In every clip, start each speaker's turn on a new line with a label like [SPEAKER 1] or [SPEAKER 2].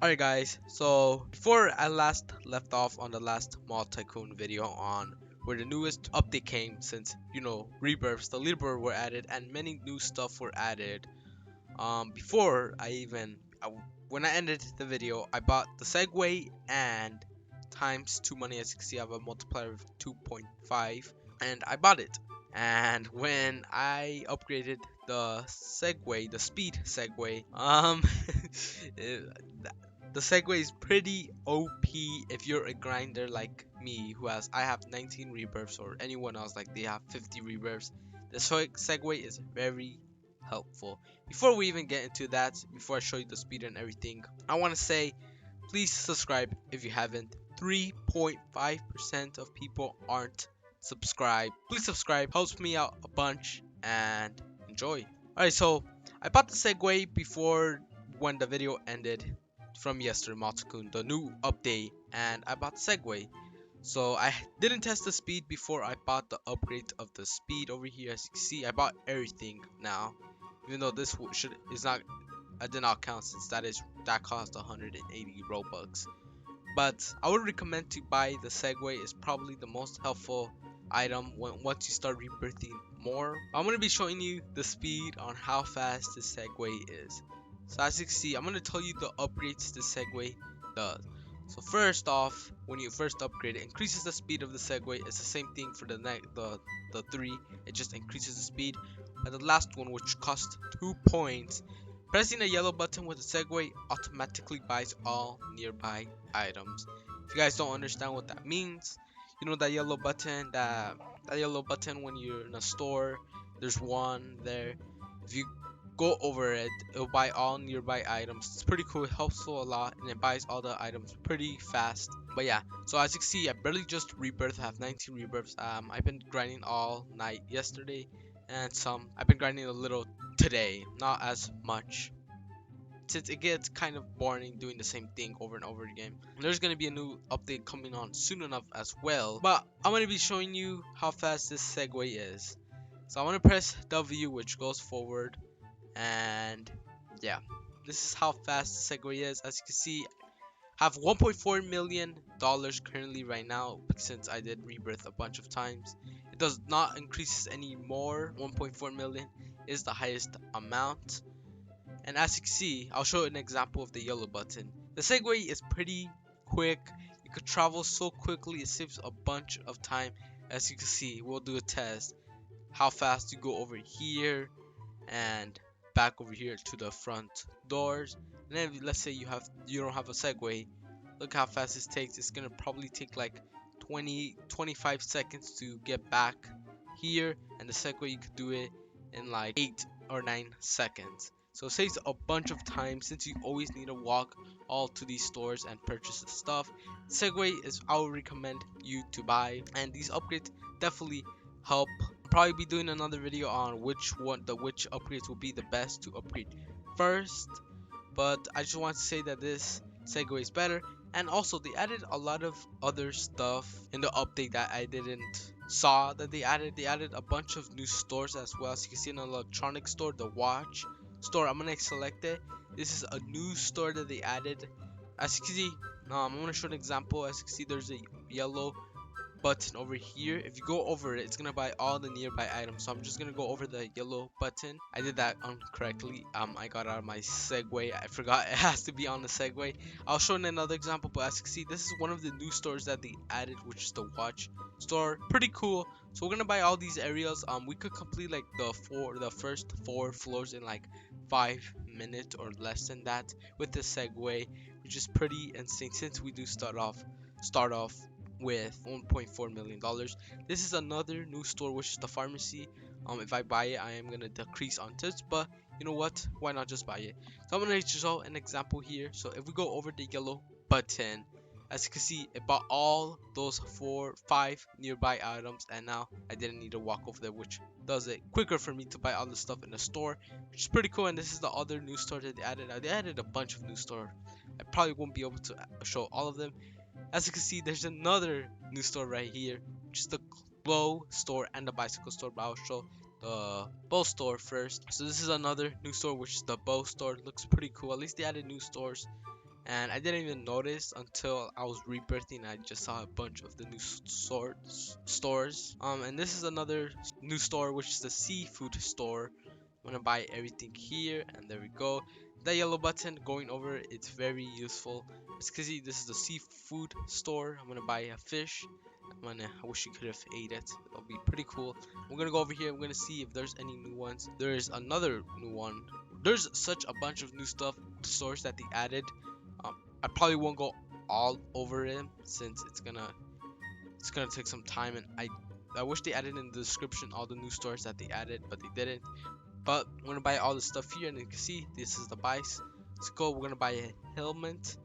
[SPEAKER 1] Alright guys, so before I last left off on the last Mall Tycoon video on where the newest update came since, Rebirths, the leaderboard were added and many new stuff were added. Before when I ended the video, I bought the Segway and times 2 money. As you can see, I have a multiplier of 2.5 and I bought it. And when I upgraded the Segway, the speed Segway, it- the Segway is pretty OP if you're a grinder like me, I have 19 rebirths, or anyone else like they have 50 rebirths. The Segway is very helpful. Before we even get into that, before I show you the speed and everything, I want to say please subscribe if you haven't. 3.5% of people aren't subscribed. Please subscribe, helps me out a bunch, and enjoy. Alright, so I bought the Segway before when the video ended from yesterday, Tycoon, the new update, and I bought the Segway. So I didn't test the speed before I bought the upgrade of the speed over here. As you can see, I bought everything now, even though this is not, I did not count since that cost 180 Robux. But I would recommend to buy the Segway. It's probably the most helpful item once you start rebirthing more. I'm going to be showing you the speed on how fast the Segway is. So as you can see, I'm going to tell you the upgrades the Segway does. So first off, when you first upgrade, it increases the speed of the Segway. It's the same thing for the 3. It just increases the speed. But the last one, which costs 2 points, pressing the yellow button with the Segway automatically buys all nearby items. If you guys don't understand what that means, you know that yellow button, that yellow button when you're in a store, there's one there. If you go over it, it'll buy all nearby items. It's pretty cool, it helps a lot, and it buys all the items pretty fast. But yeah, so as you can see, I barely just rebirth. I have 19 rebirths. I've been grinding all night yesterday, and I've been grinding a little today, not as much, since it gets kind of boring doing the same thing over and over again. There's going to be a new update coming on soon enough as well, but I'm going to be showing you how fast this Segway is. So I'm going to press W, which goes forward, and yeah, this is how fast the Segway is. As you can see, I have $1.4 million currently right now since I did rebirth a bunch of times. It does not increase anymore. 1.4 million is the highest amount. And as you can see, I'll show an example of the yellow button. The Segway is pretty quick. You could travel so quickly, it saves a bunch of time. As you can see, we'll do a test. How fast you go over here and back over here to the front doors. And then let's say you don't have a Segway. Look how fast this takes. It's gonna probably take like 25 seconds to get back here, and the Segway you could do it in like 8 or 9 seconds. So it saves a bunch of time since you always need to walk all to these stores and purchase the stuff. Segway is I would recommend you to buy, and these upgrades definitely help. I'll probably be doing another video on which upgrades will be the best to upgrade first. But I just want to say that this Segway is better, and also they added a lot of other stuff in the update that I didn't saw that they added. They added a bunch of new stores as well. So you can see an electronic store, the watch store. I'm gonna select it. This is a new store that they added. As you can see, I'm gonna show an example. As you can see, there's a yellow button over here. If you go over it, it's gonna buy all the nearby items. So I'm just gonna go over the yellow button. I did that incorrectly. I got out of my Segway. I forgot it has to be on the Segway. I'll show in another example, but as you can see, this is one of the new stores that they added, which is the watch store. Pretty cool. So we're gonna buy all these areas. We could complete like the first 4 floors in like 5 minutes or less than that with the Segway, which is pretty insane since we do start off with $1.4 million. This is another new store, which is the pharmacy. If I buy it, I am gonna decrease on tips, but you know what, why not just buy it? So I'm gonna show an example here. So if we go over the yellow button, as you can see, it bought all those 5 nearby items, and now I didn't need to walk over there, which does it quicker for me to buy all the stuff in the store, which is pretty cool. And this is the other new store that they added. They added a bunch of new store. I probably won't be able to show all of them. As you can see, there's another new store right here, which is the bow store and the bicycle store, but I'll show the bow store first. So this is another new store, which is the bow store. It looks pretty cool. At least they added new stores. and I didn't even notice until I was rebirthing. I just saw a bunch of the new stores. And this is another new store, which is the seafood store. I'm gonna buy everything here, and there we go. That yellow button going over, it's very useful. As you can see, this is the seafood store. I'm gonna buy a fish. I wish you could have ate it. It'll be pretty cool. I'm gonna go over here. I'm gonna see if there's any new ones. There's another new one. There's such a bunch of new stuff, stores that they added. I probably won't go all over it since it's gonna take some time, and I wish they added in the description all the new stores that they added, but they didn't. But I'm gonna buy all the stuff here, and you can see this is the buys. Let's go. We're gonna buy a helmet.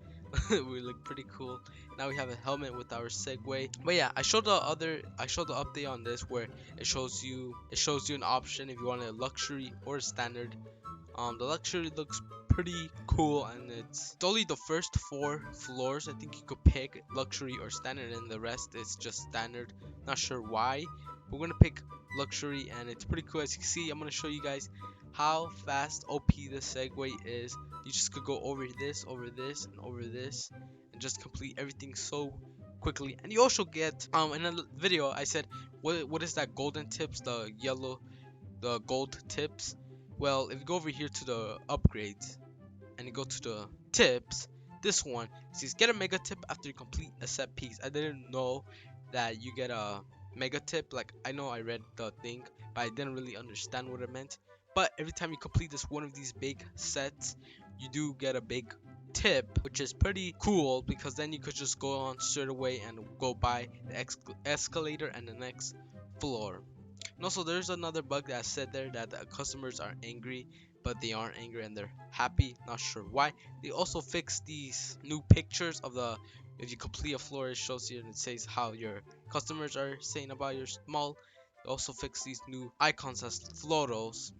[SPEAKER 1] We look pretty cool. Now we have a helmet with our Segway. But yeah, I showed the update on this where it shows you an option if you want a luxury or a standard. The luxury looks pretty cool, and it's only the first 4 floors I think you could pick luxury or standard, and the rest is just standard. Not sure why. We're gonna pick luxury, and it's pretty cool. As you can see, I'm gonna show you guys how fast OP the Segway is. You just could go over this, and over this, and just complete everything so quickly. And you also get in a video I said what is that golden tips, the gold tips. Well, if you go over here to the upgrades and you go to the tips, this one says get a mega tip after you complete a set piece. I didn't know that you get a mega tip. Like, I know I read the thing, but I didn't really understand what it meant. But every time you complete this one of these big sets, you do get a big tip, which is pretty cool, because then you could just go on straight away and go by the escalator and the next floor. And also, there's another bug that said there that the customers are angry, but they aren't angry and they're happy. Not sure why. They also fixed these new pictures of the, if you complete a floor, it shows you and it says how your customers are saying about your mall. They also fixed these new icons as photos.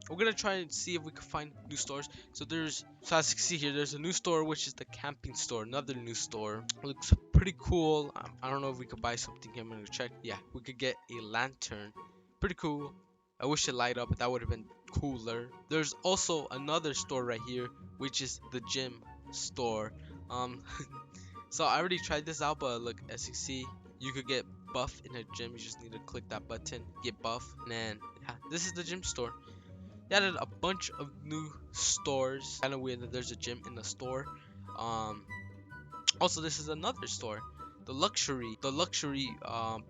[SPEAKER 1] We're gonna try and see if we can find new stores. So as you can see here, there's a new store, which is the camping store. Another new store. Looks pretty cool. I don't know if we could buy something here. I'm gonna check. Yeah, we could get a lantern. Pretty cool. I wish it light up. That would have been cooler. There's also another store right here, which is the gym store. So I already tried this out, but look, as you see, you could get buff in a gym. You just need to click that button, get buff, and then yeah, this is the gym store. They added a bunch of new stores. Kind of weird that there's a gym in the store. Also, this is another store, the luxury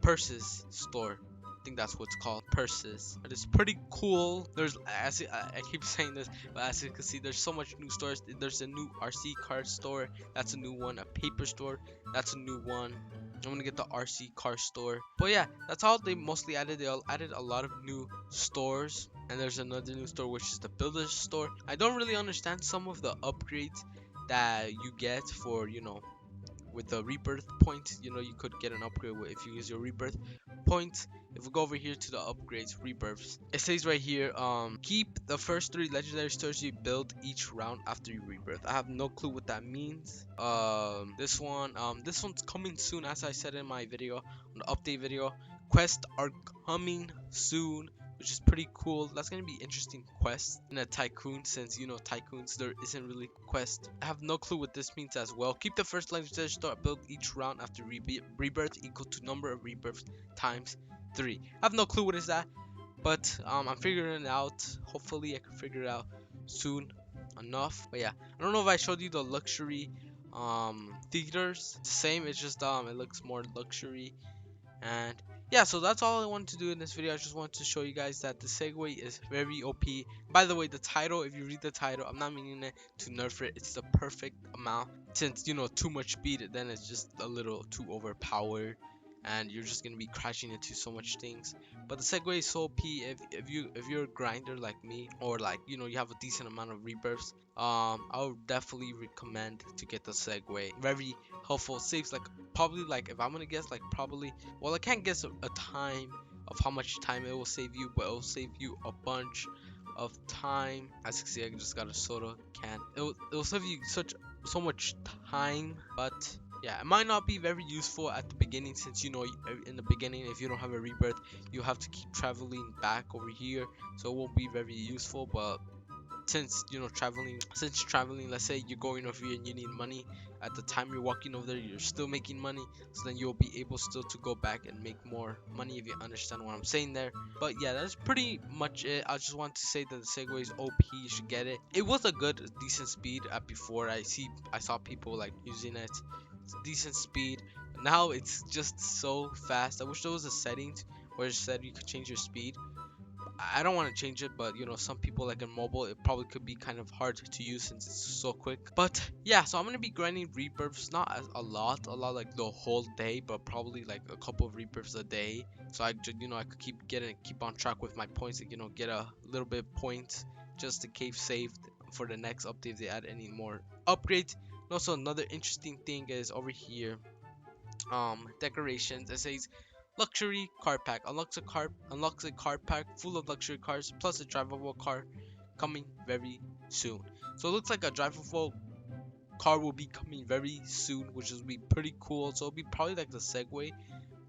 [SPEAKER 1] purses store. I think that's what's called, purses. It is pretty cool. I keep saying this, but as you can see, there's so much new stores. There's a new RC car store. That's a new one. A paper store. That's a new one. I'm gonna get the RC car store. But yeah, that's all they mostly added. They all added a lot of new stores. And there's another new store, which is the builder's store. I don't really understand some of the upgrades that you get for, with the rebirth points. You could get an upgrade if you use your rebirth points. If we go over here to the upgrades, rebirths, it says right here, keep the first 3 legendary stores you build each round after you rebirth. I have no clue what that means. This one's coming soon, as I said in my video, on the update video. Quests are coming soon, which is pretty cool. That's gonna be interesting quests in a Tycoon, since Tycoons, there isn't really quest. I have no clue what this means as well. Keep the first legendary store built each round after rebirth equal to number of rebirths times 3. I have no clue what is that, but I'm figuring it out. Hopefully I can figure it out soon enough. But yeah, I don't know if I showed you the luxury theaters. It's the same, it's just it looks more luxury. And yeah, so that's all I wanted to do in this video. I just wanted to show you guys that the Segway is very OP. By the way, the title, if you read the title, I'm not meaning it to nerf it. It's the perfect amount. Since too much speed, then it's just a little too overpowered, and you're just gonna be crashing into so much things. But the Segway is so OP. If you're a grinder like me, or like you have a decent amount of rebirths, I would definitely recommend to get the Segway. Very helpful. Saves like probably, like, if I'm gonna guess, like probably, well, I can't guess a time of how much time it will save you, but it will save you a bunch of time. As you can see, I just got a soda can. It will save you so much time. But yeah, it might not be very useful at the beginning, since in the beginning, if you don't have a rebirth, you have to keep traveling back over here, so it won't be very useful. But since traveling, let's say you're going over here and you need money, at the time you're walking over there you're still making money, so then you'll be able still to go back and make more money, if you understand what I'm saying there. But yeah, that's pretty much it. I just want to say that the Segway is OP. You should get it. It was a good decent speed at before. I saw people like using it. It's decent speed. Now it's just so fast. I wish there was a settings where it said you could change your speed. I don't want to change it, but some people like in mobile, it probably could be kind of hard to use since it's so quick. But yeah, so I'm gonna be grinding rebirths, not a lot like the whole day, but probably like a couple of rebirths a day. So I could keep on track with my points, and get a little bit of points just to keep saved for the next update if they add any more upgrades. And also another interesting thing is over here, decorations. It says luxury car pack unlocks a car pack full of luxury cars plus a drivable car coming very soon. So it looks like a drivable car will be coming very soon, which will be pretty cool. So it'll be probably like the Segway,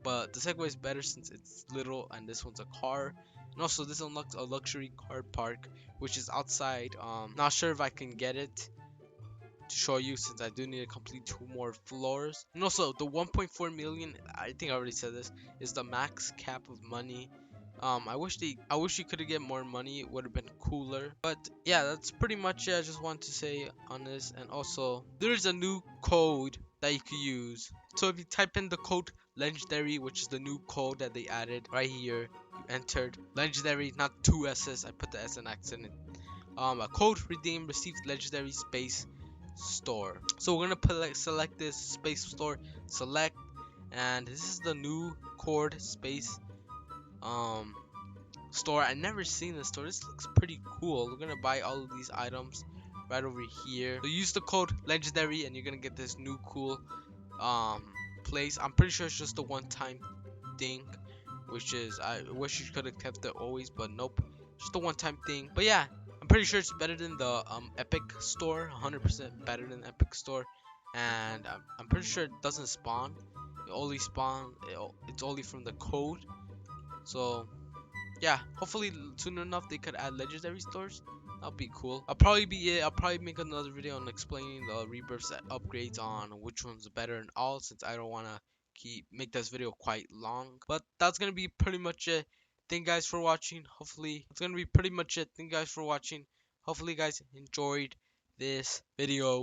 [SPEAKER 1] but the Segway is better since it's little and this one's a car. And also this unlocks a luxury car park, which is outside. Not sure if I can get it to show you since I do need to complete 2 more floors. And also the 1.4 million, I think I already said this, is the max cap of money. I wish you could have get more money. It would have been cooler. But yeah, that's pretty much it. I just want to say on this. And also there's a new code that you could use. So if you type in the code legendary, which is the new code that they added right here, you entered legendary, not 2 S's. I put the S in accident. A code redeemed receives legendary space store. So we're gonna select this space store, select, and this is the new chord space store. I never seen this store. This looks pretty cool. We're gonna buy all of these items right over here. So use the code legendary and you're gonna get this new cool place. I'm pretty sure it's just a one-time thing, which is, I wish you could have kept it always, but nope, just a one-time thing. But yeah, I'm pretty sure it's better than the Epic store, 100% better than Epic store. And I'm pretty sure it doesn't spawn. It only it's only from the code. So yeah, hopefully soon enough they could add legendary stores. That'll be cool. I'll probably make another video on explaining the rebirths upgrades on which one's better and all, since I don't wanna make this video quite long. But that's gonna be pretty much it. Thank you guys for watching. Hopefully it's gonna be pretty much it. Thank you guys for watching. Hopefully you guys enjoyed this video.